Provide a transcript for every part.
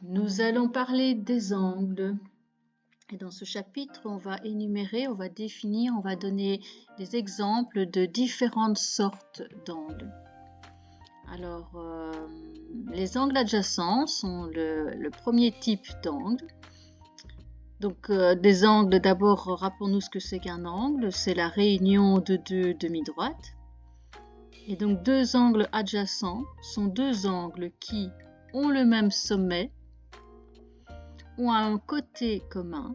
Nous allons parler des angles. Et dans ce chapitre, on va énumérer, on va définir, on va donner des exemples de différentes sortes d'angles. Alors, les angles adjacents sont le premier type d'angle. Donc, des angles, d'abord, rappelons-nous ce que c'est qu'un angle. C'est la réunion de deux demi-droites. Et donc, deux angles adjacents sont deux angles qui ont le même sommet, ont un côté commun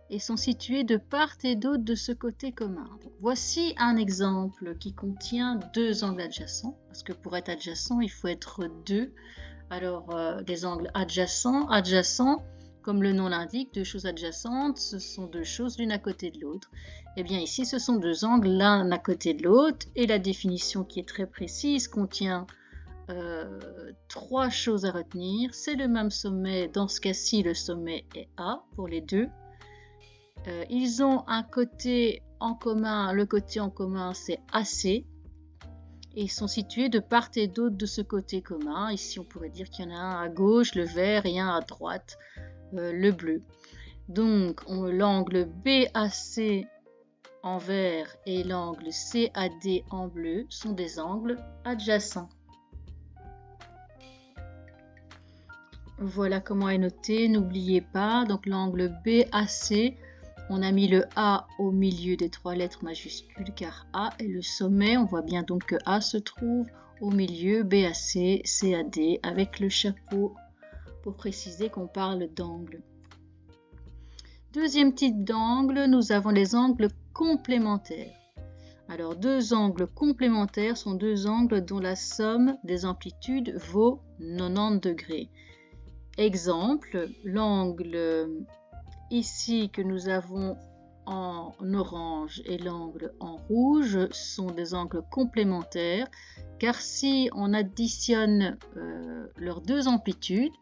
et sont situés de part et d'autre de ce côté commun. Donc, voici un exemple qui contient deux angles adjacents, parce que pour être adjacent, il faut être deux. Alors, des angles adjacents, comme le nom l'indique, deux choses adjacentes, ce sont deux choses l'une à côté de l'autre. Eh bien ici, ce sont deux angles l'un à côté de l'autre, et la définition qui est très précise contient trois choses à retenir. C'est le même sommet, dans ce cas-ci, le sommet est A pour les deux. Ils ont un côté en commun, le côté en commun c'est AC, et ils sont situés de part et d'autre de ce côté commun. Ici on pourrait dire qu'il y en a un à gauche, le vert, et un à droite, le bleu. Donc l'angle BAC en vert et l'angle CAD en bleu sont des angles adjacents. Voilà comment est noté, n'oubliez pas, donc l'angle BAC, on a mis le A au milieu des trois lettres majuscules car A est le sommet, on voit bien donc que A se trouve au milieu, BAC, CAD, avec le chapeau pour préciser qu'on parle d'angle. Deuxième type d'angle, nous avons les angles complémentaires. Alors, deux angles complémentaires sont deux angles dont la somme des amplitudes vaut 90 degrés. Exemple, l'angle ici que nous avons en orange et l'angle en rouge sont des angles complémentaires car si on additionne leurs deux amplitudes,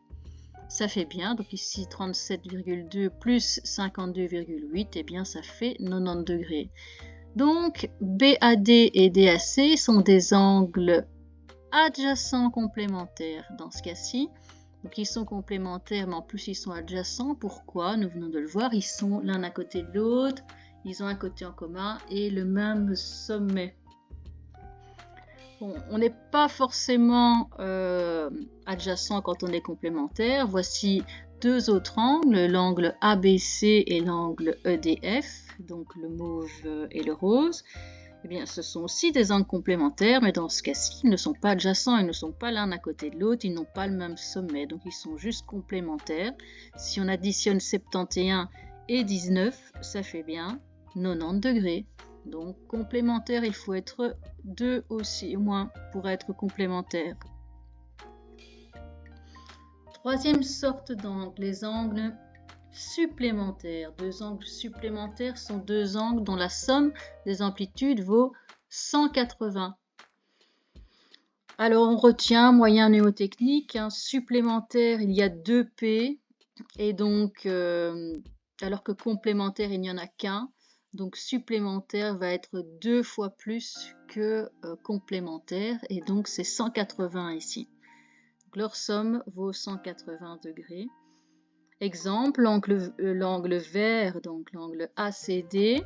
ça fait bien, donc ici 37,2 plus 52,8, et bien ça fait 90 degrés. Donc BAD et DAC sont des angles adjacents complémentaires dans ce cas-ci. Donc ils sont complémentaires, mais en plus ils sont adjacents. Pourquoi? Nous venons de le voir, ils sont l'un à côté de l'autre, ils ont un côté en commun et le même sommet. Bon, on n'est pas forcément adjacent quand on est complémentaire. Voici deux autres angles, l'angle ABC et l'angle EDF, donc le mauve et le rose. Eh bien, ce sont aussi des angles complémentaires, mais dans ce cas-ci, ils ne sont pas adjacents, ils ne sont pas l'un à côté de l'autre, ils n'ont pas le même sommet, donc ils sont juste complémentaires. Si on additionne 71 et 19, ça fait bien 90 degrés. Donc complémentaire, il faut être 2 aussi, au moins, pour être complémentaire. Troisième sorte d'angle, les angles supplémentaires. Deux angles supplémentaires sont deux angles dont la somme des amplitudes vaut 180. Alors on retient, moyen mnémotechnique, supplémentaire, il y a 2P, et donc, alors que complémentaire, il n'y en a qu'un, donc supplémentaire va être 2 fois plus que complémentaire, et donc c'est 180 ici. Donc, leur somme vaut 180 degrés. Exemple, l'angle vert, donc l'angle ACD,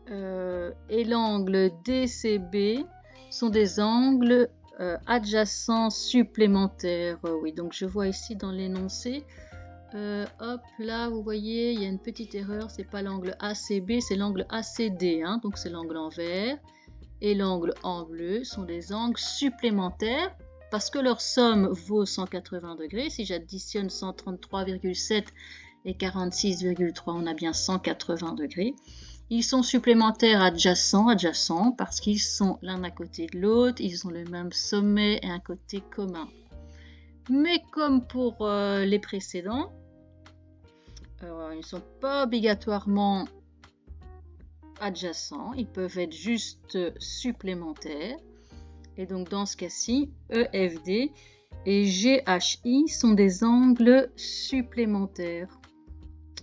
et l'angle DCB sont des angles adjacents supplémentaires. Oui, donc je vois ici dans l'énoncé, hop, là, vous voyez, il y a une petite erreur, c'est pas l'angle ACB, c'est l'angle ACD, hein, donc c'est l'angle en vert, et l'angle en bleu sont des angles supplémentaires, parce que leur somme vaut 180 degrés. Si j'additionne 133,7 et 46,3, on a bien 180 degrés. Ils sont supplémentaires adjacents, parce qu'ils sont l'un à côté de l'autre, ils ont le même sommet et un côté commun. Mais comme pour les précédents, ils ne sont pas obligatoirement adjacents, ils peuvent être juste supplémentaires. Et donc dans ce cas-ci, EFD et GHI sont des angles supplémentaires.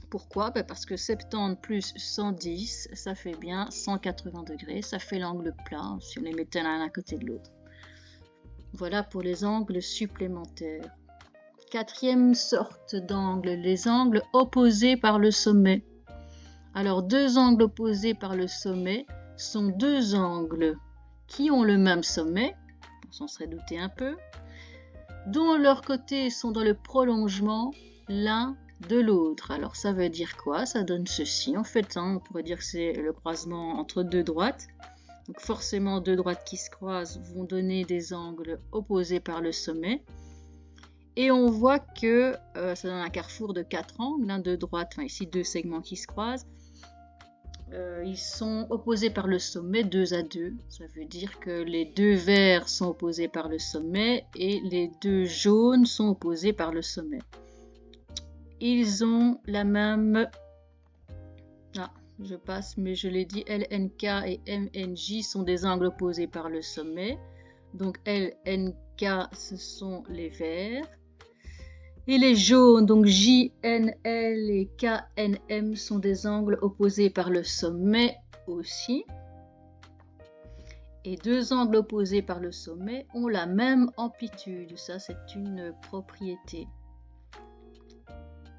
Pourquoi? Parce que 70 plus 110, ça fait bien 180 degrés, ça fait l'angle plat si on les mettait l'un à côté de l'autre. Voilà pour les angles supplémentaires. Quatrième sorte d'angle, les angles opposés par le sommet. Alors, deux angles opposés par le sommet sont deux angles qui ont le même sommet, on s'en serait douté un peu, dont leurs côtés sont dans le prolongement l'un de l'autre. Alors, ça veut dire quoi? Ça donne ceci. En fait, on pourrait dire que c'est le croisement entre deux droites. Donc, forcément, deux droites qui se croisent vont donner des angles opposés par le sommet. Et on voit que ça donne un carrefour de quatre angles, l'un de droite, enfin ici deux segments qui se croisent. Ils sont opposés par le sommet 2 à 2. Ça veut dire que les deux verts sont opposés par le sommet et les deux jaunes sont opposés par le sommet. Ils ont la même... Ah, je passe, mais je l'ai dit, LNK et MNJ sont des angles opposés par le sommet. Donc LNK, ce sont les verts. Et les jaunes, donc JNL et KNM, sont des angles opposés par le sommet aussi. Et deux angles opposés par le sommet ont la même amplitude. Ça, c'est une propriété.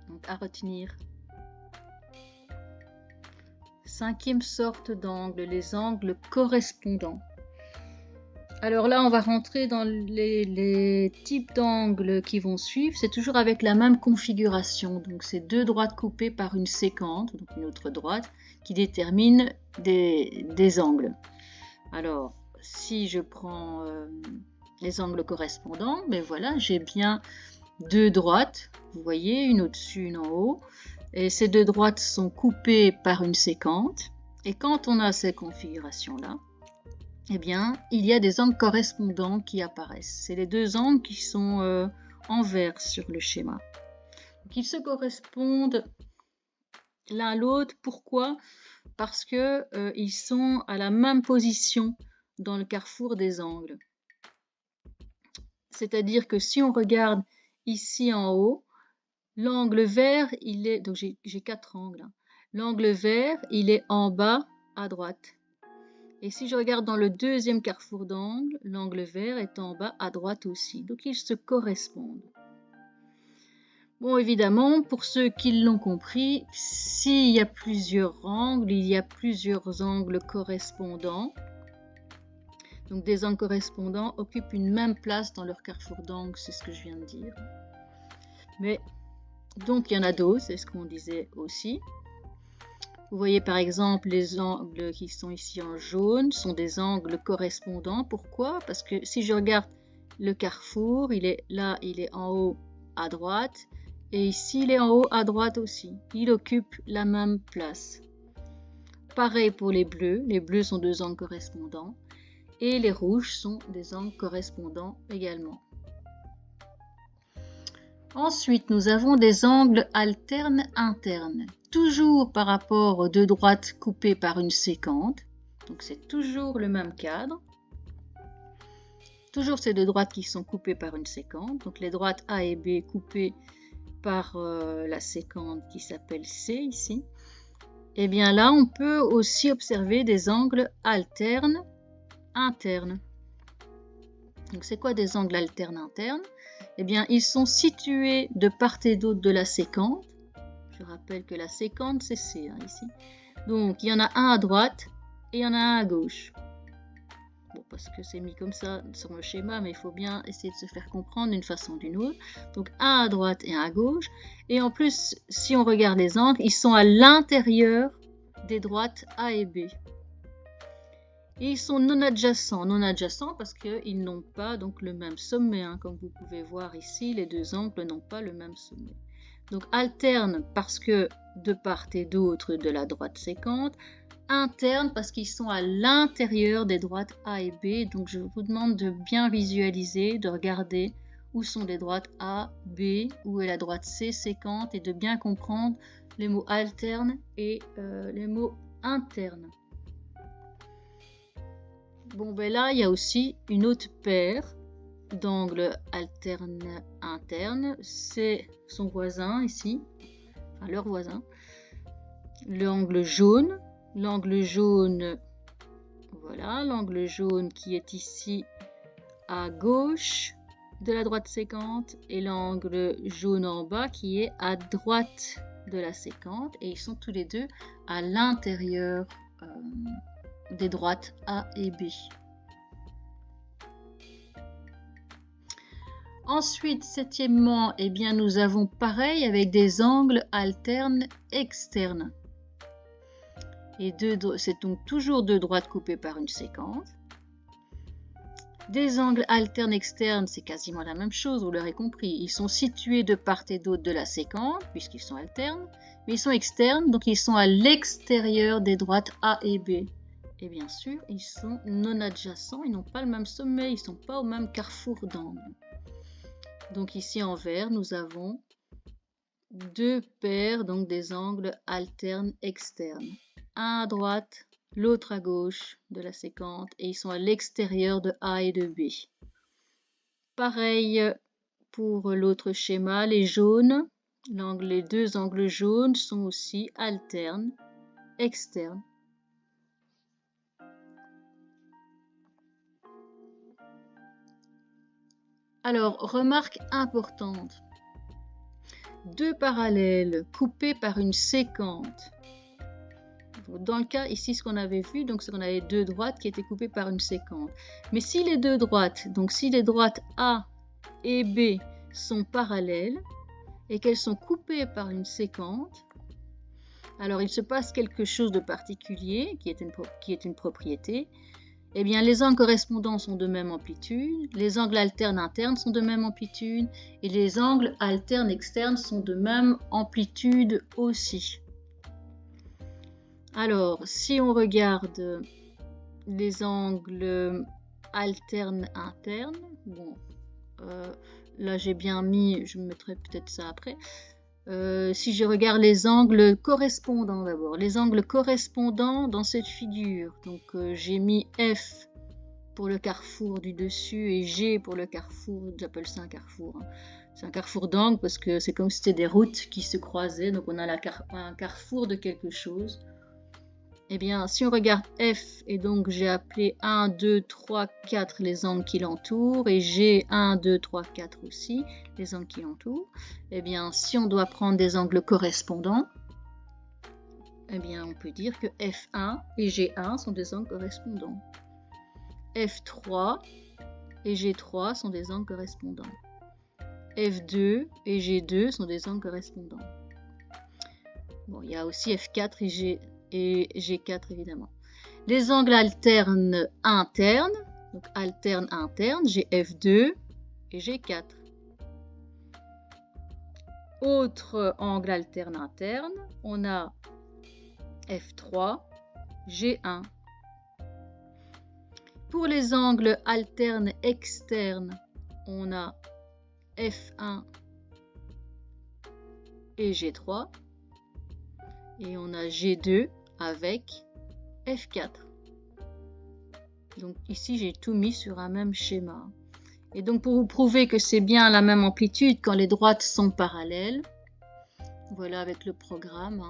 Donc, à retenir. Cinquième sorte d'angle, les angles correspondants. Alors là, on va rentrer dans les types d'angles qui vont suivre. C'est toujours avec la même configuration. Donc, c'est deux droites coupées par une séquente, donc une autre droite, qui détermine des angles. Alors, si je prends les angles correspondants, ben voilà, j'ai bien deux droites. Vous voyez, une au-dessus, une en haut. Et ces deux droites sont coupées par une séquente. Et quand on a cette configuration-là, eh bien, il y a des angles correspondants qui apparaissent. C'est les deux angles qui sont en vert sur le schéma. Donc, ils se correspondent l'un à l'autre. Pourquoi? Parce qu'ils sont à la même position dans le carrefour des angles. C'est-à-dire que si on regarde ici en haut, l'angle vert, il est... Donc, j'ai quatre angles. L'angle vert, il est en bas à droite. Et si je regarde dans le deuxième carrefour d'angle, l'angle vert est en bas à droite aussi. Donc, ils se correspondent. Bon, évidemment, pour ceux qui l'ont compris, s'il y a plusieurs angles, il y a plusieurs angles correspondants. Donc, des angles correspondants occupent une même place dans leur carrefour d'angle, c'est ce que je viens de dire. Mais, donc, il y en a d'autres, c'est ce qu'on disait aussi. Vous voyez par exemple les angles qui sont ici en jaune sont des angles correspondants. Pourquoi? Parce que si je regarde le carrefour, il est là, il est en haut à droite. Et ici, il est en haut à droite aussi. Il occupe la même place. Pareil pour les bleus. Les bleus sont deux angles correspondants. Et les rouges sont des angles correspondants également. Ensuite, nous avons des angles alternes internes. Toujours par rapport aux deux droites coupées par une séquente. Donc, c'est toujours le même cadre. Toujours ces deux droites qui sont coupées par une séquente. Donc, les droites A et B coupées par la séquente qui s'appelle C ici. Et bien là, on peut aussi observer des angles alternes internes. Donc, c'est quoi des angles alternes internes? Eh bien, ils sont situés de part et d'autre de la séquente. Je rappelle que la séquente, c'est C, ici. Donc, il y en a un à droite et il y en a un à gauche. Bon, parce que c'est mis comme ça sur le schéma, mais il faut bien essayer de se faire comprendre d'une façon ou d'une autre. Donc, un à droite et un à gauche. Et en plus, si on regarde les angles, ils sont à l'intérieur des droites A et B. Et ils sont non adjacents. Non adjacents parce qu'ils n'ont pas donc, le même sommet. Comme vous pouvez voir ici, les deux angles n'ont pas le même sommet. Donc alterne parce que de part et d'autre de la droite séquente. Interne parce qu'ils sont à l'intérieur des droites A et B. Donc je vous demande de bien visualiser, de regarder où sont les droites A, B, où est la droite C séquente et de bien comprendre les mots alternes et les mots internes. Bon, ben là, il y a aussi une autre paire d'angles alternes internes. C'est son voisin ici, enfin leur voisin. L'angle jaune. L'angle jaune, voilà, l'angle jaune qui est ici à gauche de la droite sécante et l'angle jaune en bas qui est à droite de la sécante, et ils sont tous les deux à l'intérieur des droites A et B. Ensuite, septièmement, eh bien, nous avons pareil avec des angles alternes externes. Et c'est donc toujours deux droites coupées par une sécante. Des angles alternes externes, c'est quasiment la même chose, vous l'aurez compris. Ils sont situés de part et d'autre de la sécante, puisqu'ils sont alternes, mais ils sont externes, donc ils sont à l'extérieur des droites A et B. Et bien sûr, ils sont non adjacents, ils n'ont pas le même sommet, ils ne sont pas au même carrefour d'angles. Donc ici en vert, nous avons deux paires, donc des angles alternes externes. Un à droite, l'autre à gauche de la sécante, et ils sont à l'extérieur de A et de B. Pareil pour l'autre schéma, les jaunes, les deux angles jaunes sont aussi alternes externes. Alors, remarque importante, deux parallèles coupés par une sécante. Dans le cas ici, ce qu'on avait vu, donc c'est qu'on avait deux droites qui étaient coupées par une sécante. Mais si les deux droites, donc si les droites A et B sont parallèles et qu'elles sont coupées par une sécante, alors il se passe quelque chose de particulier qui est une propriété. Eh bien, les angles correspondants sont de même amplitude, les angles alternes internes sont de même amplitude et les angles alternes externes sont de même amplitude aussi. Alors, si on regarde les angles alternes internes, bon, là j'ai bien mis, je mettrai peut-être ça après. Si je regarde les angles correspondants d'abord, les angles correspondants dans cette figure, donc j'ai mis F pour le carrefour du dessus et G pour le carrefour, j'appelle ça un carrefour, hein. C'est un carrefour d'angles parce que c'est comme si c'était des routes qui se croisaient, donc on a un carrefour de quelque chose. Eh bien, si on regarde F, et donc j'ai appelé 1, 2, 3, 4 les angles qui l'entourent, et G 1, 2, 3, 4 aussi les angles qui l'entourent, eh bien, si on doit prendre des angles correspondants, eh bien, on peut dire que F1 et G1 sont des angles correspondants. F3 et G3 sont des angles correspondants. F2 et G2 sont des angles correspondants. Bon, il y a aussi F4 et G4 évidemment. Les angles alternes internes, donc alternes internes, j'ai F2 et G4. Autre angle alterne interne, on a F3, G1. Pour les angles alternes externes, on a F1 et G3. Et on a G2 avec F4. Donc ici, j'ai tout mis sur un même schéma. Et donc pour vous prouver que c'est bien la même amplitude quand les droites sont parallèles, voilà avec le programme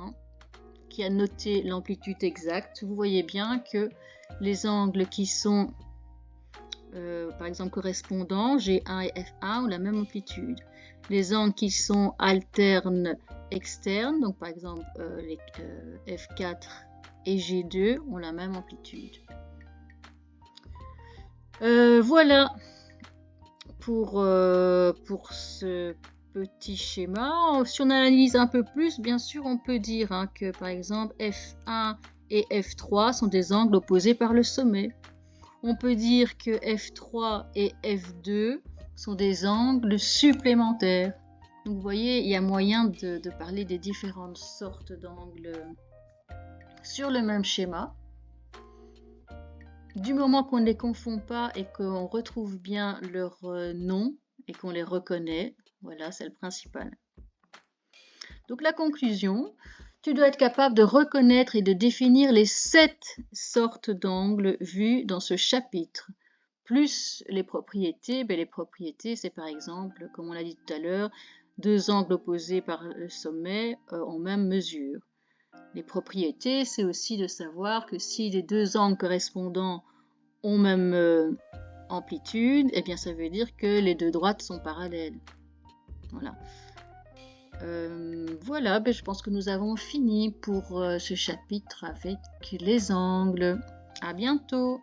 qui a noté l'amplitude exacte, vous voyez bien que les angles qui sont par exemple correspondants, G1 et F1 ont la même amplitude. Les angles qui sont alternes externes, donc par exemple les F4 et G2 ont la même amplitude. Voilà pour ce petit schéma. Si on analyse un peu plus, bien sûr, on peut dire que par exemple F1 et F3 sont des angles opposés par le sommet. On peut dire que F3 et F2 sont des angles supplémentaires. Donc vous voyez, il y a moyen de parler des différentes sortes d'angles sur le même schéma. Du moment qu'on ne les confond pas et qu'on retrouve bien leur nom et qu'on les reconnaît, voilà, c'est le principal. Donc la conclusion, tu dois être capable de reconnaître et de définir les 7 sortes d'angles vus dans ce chapitre. Plus les propriétés, les propriétés c'est par exemple, comme on l'a dit tout à l'heure, deux angles opposés par le sommet en même mesure. Les propriétés, c'est aussi de savoir que si les deux angles correspondants ont même amplitude, eh bien ça veut dire que les deux droites sont parallèles. Voilà. Voilà, je pense que nous avons fini pour ce chapitre avec les angles. À bientôt!